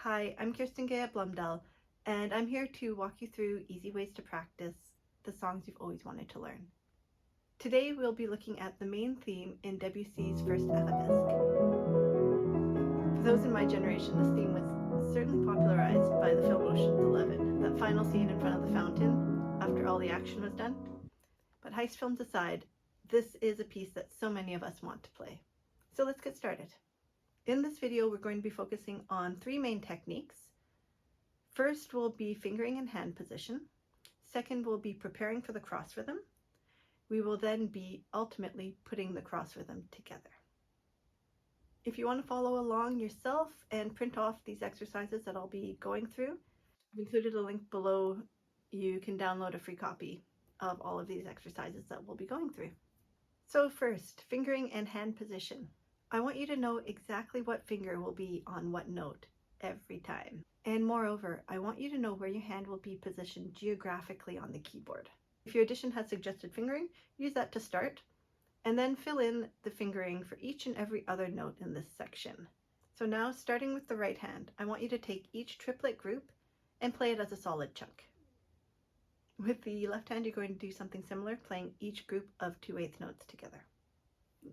Hi, I'm Kirsten Gaya Blumdahl, and I'm here to walk you through easy ways to practice the songs you've always wanted to learn. Today we'll be looking at the main theme in Debussy's first Arabesque. For those in my generation, this theme was certainly popularized by the film Ocean's 11, that final scene in front of the fountain after all the action was done. But heist films aside, this is a piece that so many of us want to play. So let's get started. In this video, we're going to be focusing on three main techniques. First will be fingering and hand position. Second will be preparing for the cross rhythm. We will then be ultimately putting the cross rhythm together. If you want to follow along yourself and print off these exercises that I'll be going through, I've included a link below. You can download a free copy of all of these exercises that we'll be going through. So first, fingering and hand position. I want you to know exactly what finger will be on what note every time. And moreover, I want you to know where your hand will be positioned geographically on the keyboard. If your edition has suggested fingering, use that to start, and then fill in the fingering for each and every other note in this section. So now, starting with the right hand, I want you to take each triplet group and play it as a solid chunk. With the left hand, you're going to do something similar, playing each group of 2/8 notes together.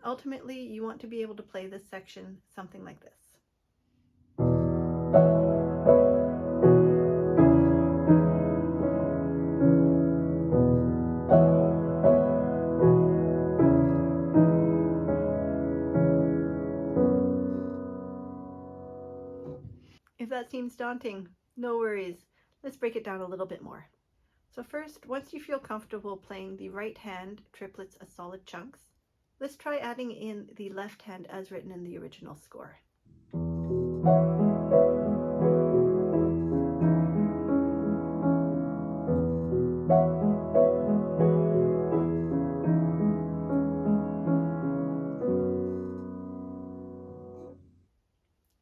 Ultimately, you want to be able to play this section something like this. If that seems daunting, no worries. Let's break it down a little bit more. So first, once you feel comfortable playing the right hand triplets as solid chunks, let's try adding in the left hand as written in the original score.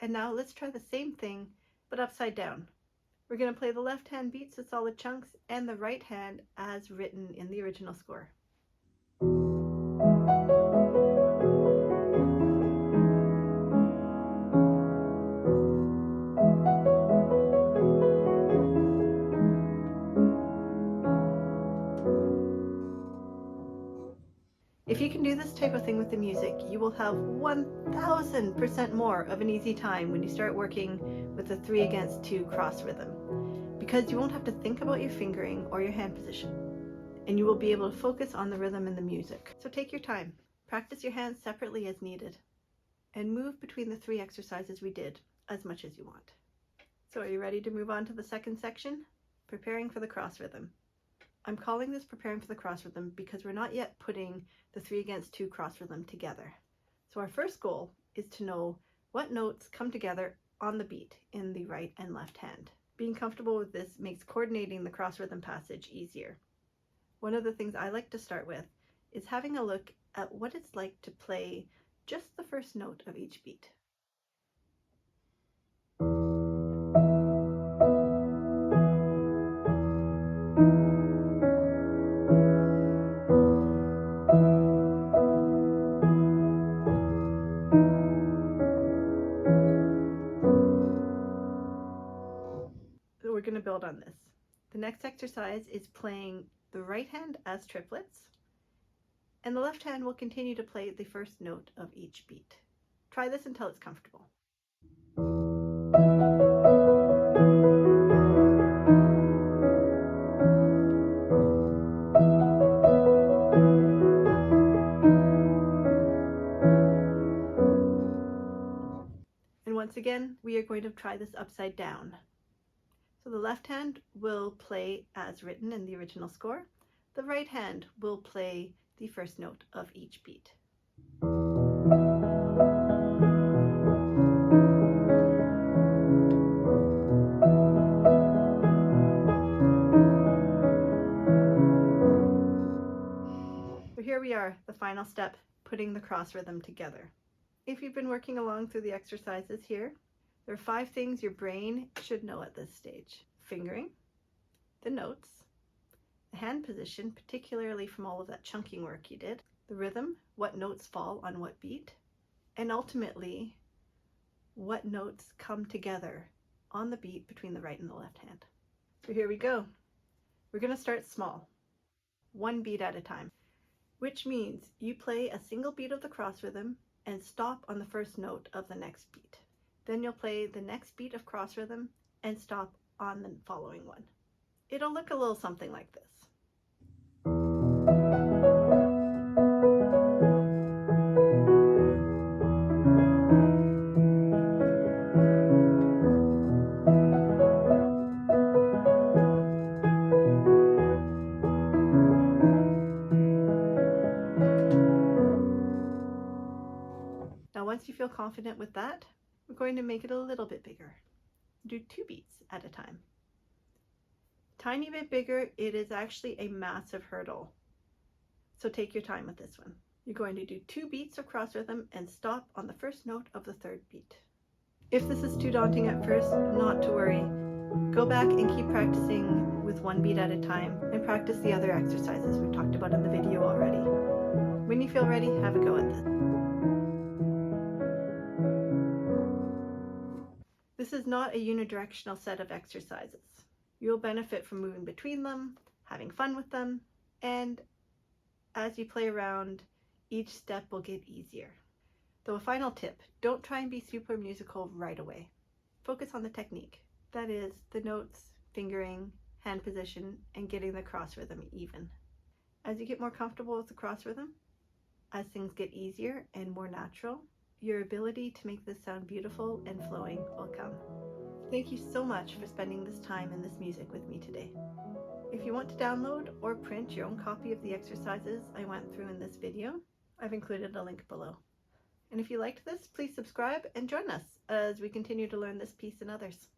And now let's try the same thing, but upside down. We're going to play the left hand beats as solid chunks and the right hand as written in the original score. If you can do this type of thing with the music, you will have 1000% more of an easy time when you start working with the 3/2 cross rhythm, because you won't have to think about your fingering or your hand position, and you will be able to focus on the rhythm and the music. So take your time, practice your hands separately as needed, and move between the three exercises we did as much as you want. So are you ready to move on to the second section? Preparing for the cross rhythm. I'm calling this preparing for the cross rhythm because we're not yet putting the 3/2 cross rhythm together. So our first goal is to know what notes come together on the beat in the right and left hand. Being comfortable with this makes coordinating the cross rhythm passage easier. One of the things I like to start with is having a look at what it's like to play just the first note of each beat. We're going to build on this. The next exercise is playing the right hand as triplets, and the left hand will continue to play the first note of each beat. Try this until it's comfortable. And once again, we are going to try this upside down. So the left hand will play as written in the original score. The right hand will play the first note of each beat. So here we are, the final step, putting the cross rhythm together. If you've been working along through the exercises here, there are 5 things your brain should know at this stage. Fingering, the notes, the hand position, particularly from all of that chunking work you did, the rhythm, what notes fall on what beat, and ultimately, what notes come together on the beat between the right and the left hand. So here we go. We're going to start small, one beat at a time, which means you play a single beat of the cross rhythm and stop on the first note of the next beat. Then you'll play the next beat of cross rhythm and stop on the following one. It'll look a little something like this. Now once you feel confident with that, we're going to make it a little bit bigger. Do 2 beats at a time. Tiny bit bigger, it is actually a massive hurdle. So take your time with this one. You're going to do 2 beats of cross rhythm and stop on the first note of the third beat. If this is too daunting at first, not to worry. Go back and keep practicing with 1 beat at a time and practice the other exercises we've talked about in the video already. When you feel ready, have a go at this. This is not a unidirectional set of exercises. You'll benefit from moving between them, having fun with them, and as you play around, each step will get easier. Though a final tip, don't try and be super musical right away. Focus on the technique. That is, the notes, fingering, hand position, and getting the cross rhythm even. As you get more comfortable with the cross rhythm, as things get easier and more natural, your ability to make this sound beautiful and flowing will come. Thank you so much for spending this time and this music with me today. If you want to download or print your own copy of the exercises I went through in this video, I've included a link below. And if you liked this, please subscribe and join us as we continue to learn this piece and others.